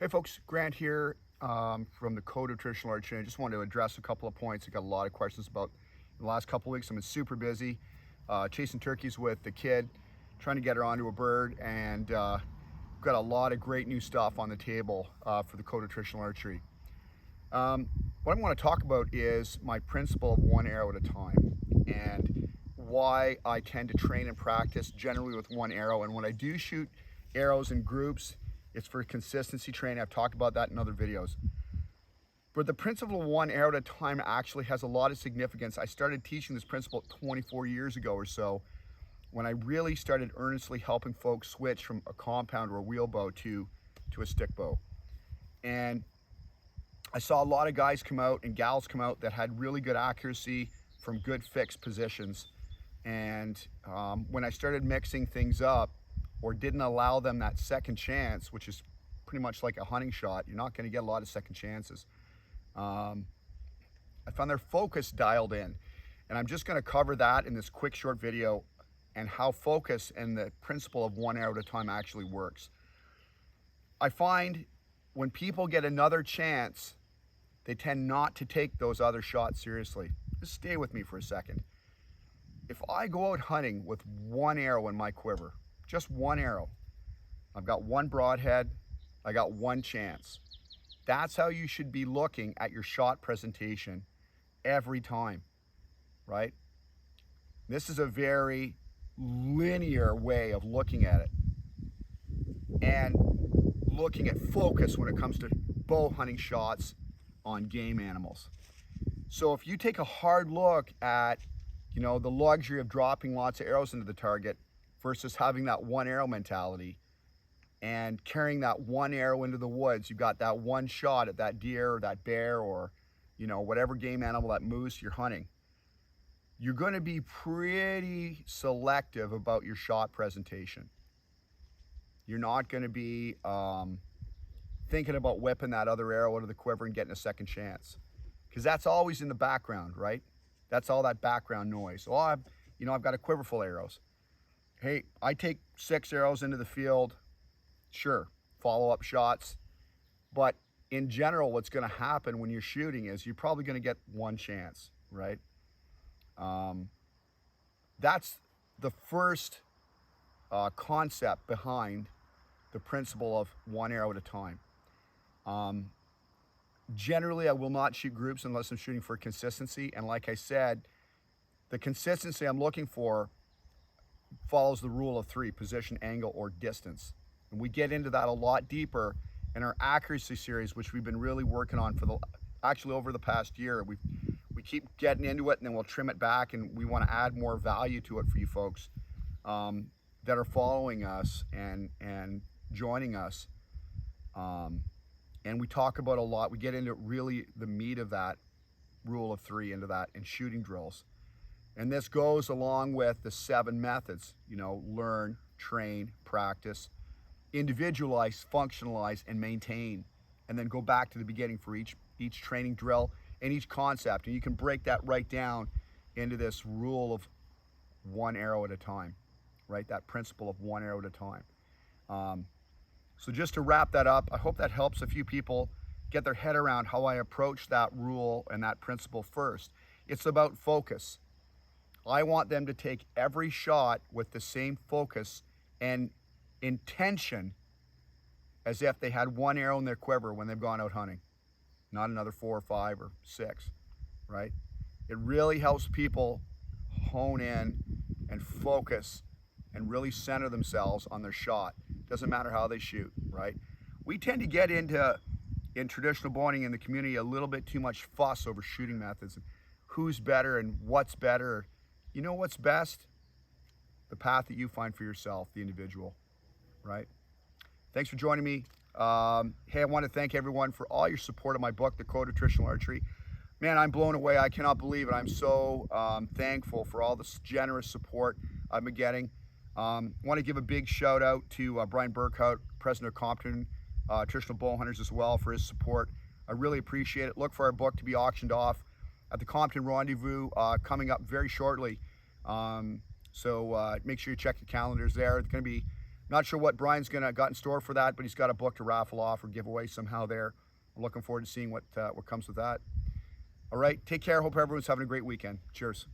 Hey folks, Grant here from the Code of Traditional Archery. I just wanted to address a couple of points. I got a lot of questions about in the last couple of weeks. I've been super busy chasing turkeys with the kid, trying to get her onto a bird, and got a lot of great new stuff on the table for the Code of Traditional Archery. What I want to talk about is my principle of one arrow at a time and why I tend to train and practice generally with one arrow. And when I do shoot arrows in groups, it's for consistency training. I've talked about that in other videos. But the principle of one arrow at a time actually has a lot of significance. I started teaching this principle 24 years ago or so when I really started earnestly helping folks switch from a compound or a wheel bow to a stick bow. And I saw a lot of guys come out and gals come out that had really good accuracy from good fixed positions. And when I started mixing things up, or didn't allow them that second chance, which is pretty much like a hunting shot, you're not going to get a lot of second chances. I found their focus dialed in, and I'm just going to cover that in this quick short video and how focus and the principle of one arrow at a time actually works. I find when people get another chance, they tend not to take those other shots seriously. Just stay with me for a second. If I go out hunting with one arrow in my quiver, just one arrow, I've got one broadhead, I got one chance. That's how you should be looking at your shot presentation every time, right? This is a very linear way of looking at it and looking at focus when it comes to bow hunting shots on game animals. So if you take a hard look at, the luxury of dropping lots of arrows into the target versus having that one arrow mentality and carrying that one arrow into the woods, you've got that one shot at that deer or that bear or, whatever game animal, that moose you're hunting. You're going to be pretty selective about your shot presentation. You're not going to be thinking about whipping that other arrow out of the quiver and getting a second chance, because that's always in the background, right? That's all that background noise. Oh, I've got a quiver full of arrows. Hey, I take 6 arrows into the field, sure, follow-up shots, but in general, what's going to happen when you're shooting is you're probably going to get one chance, right? That's the first concept behind the principle of one arrow at a time. Generally, I will not shoot groups unless I'm shooting for consistency, and like I said, the consistency I'm looking for follows the rule of 3, position, angle, or distance. And we get into that a lot deeper in our accuracy series, which we've been really working on for actually over the past year. We keep getting into it, and then we'll trim it back, and we want to add more value to it for you folks that are following us and joining us. And we talk about a lot, we get into really the meat of that rule of 3 into that in shooting drills. And this goes along with the 7 methods, learn, train, practice, individualize, functionalize, and maintain. And then go back to the beginning for each training drill and each concept. And you can break that right down into this rule of one arrow at a time, right? That principle of one arrow at a time. So just to wrap that up, I hope that helps a few people get their head around how I approach that rule and that principle first. It's about focus. I want them to take every shot with the same focus and intention as if they had one arrow in their quiver when they've gone out hunting, not another 4 or 5 or 6, right? It really helps people hone in and focus and really center themselves on their shot. Doesn't matter how they shoot, right? We tend to get into, in traditional bowhunting in the community, a little bit too much fuss over shooting methods and who's better and what's better. You know what's best? The path that you find for yourself, the individual, right? Thanks for joining me. Hey, I want to thank everyone for all your support of my book, The Code of Traditional Archery. Man, I'm blown away. I cannot believe it. I'm so thankful for all this generous support I've been getting. Want to give a big shout out to Brian Burkhout, president of Compton Traditional Bow Hunters as well, for his support. I really appreciate it. Look for our book to be auctioned off at the Compton Rendezvous coming up very shortly. So make sure you check your calendars there. It's going to be Not sure what Brian's got in store for that, but he's got a book to raffle off or give away somehow there. I'm looking forward to seeing what comes with that. All right, take care. Hope everyone's having a great weekend. Cheers.